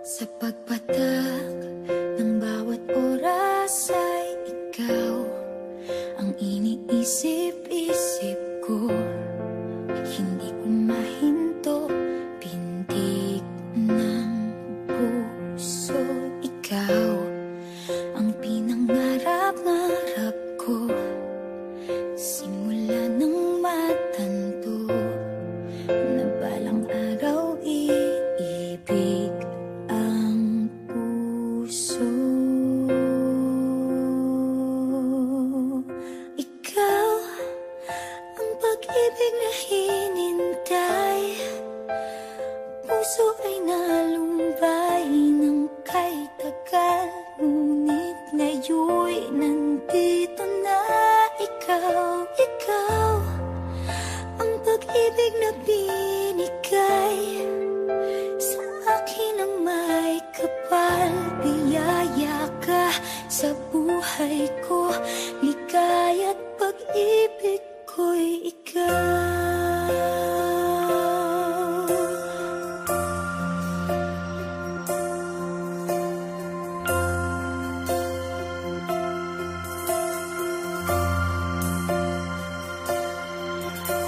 Sa pagpatak ng bawat oras ay ikaw ang iniisip-isip ko. Hindi ko mahinto, pintig ng puso. Ikaw ang pinangarap-ngarap ko, simula ng matanto na balang araw iibig ang puso. Ikaw ang pag-ibig na hinintay, puso ay nalumbay ng kay tagal, ngunit ngayon'y nandito na. Ikaw ang pag-ibig na binigay sa akin ang may kapal. Biyaya ka sa buhay ko, ligaya't pag-ibig ko'y ikaw.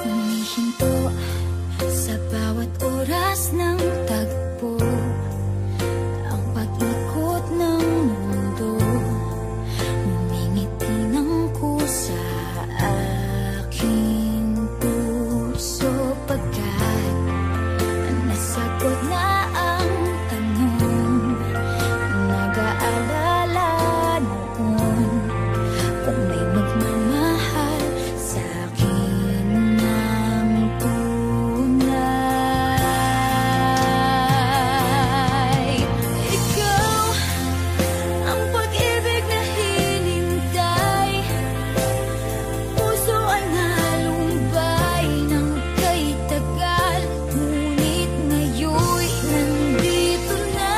Humihinto sa bawat oras ng tagpo, ang pag-ikot ng mundo, ngumingiti ng kusa aking puso. Pagkat nasagot na ang tanong, nag-aalala noon kung may magmamahal sa akin ng tunay. Ikaw ang pag-ibig na hinintay, puso ay nalumbay ng kay tagal, ngunit ngayon'y nandito na.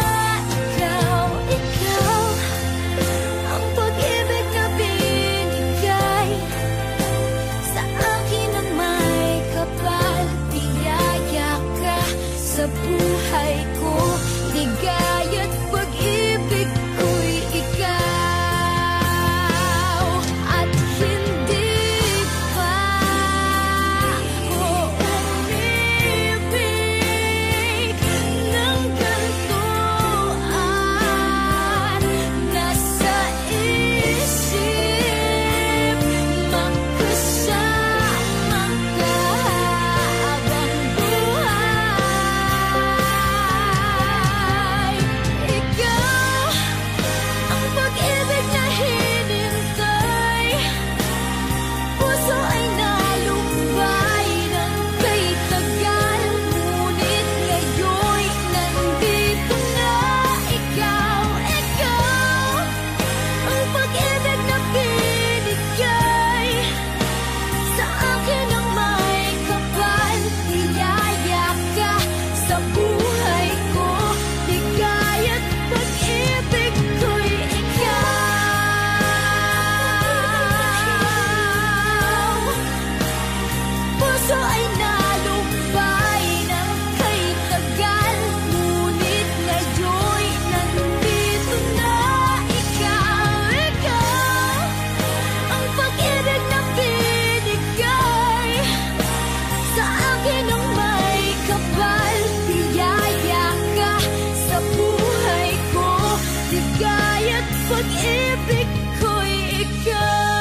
Ikaw ang pag-ibig na binigay sa akin ang may kapal. Biyaya ka sa buhay ko, ligaya't pag-ibig ko'y ikaw. At hindi pa ako umibig ng ganito at nasa isip magkasama ka habang buhay. Ikaw ang pag-ibig na hinintay, puso ay nalumbay ng kay tagal, ngunit ngayon'y nandito na. Ikaw ang pag-ibig na binigay sa akin ang may kapal. Biyaya ka sa buhay ko, ligaya't pag-ibig ko'y ikaw. Puso ay nalumbay ng kay tagal, ngunit ngayon'y nandito na. Ikaw ang pag-ibig na binigay sa akin ang may kapal. Biyaya ka sa buhay ko, ligaya't pag-ibig ko'y ikaw.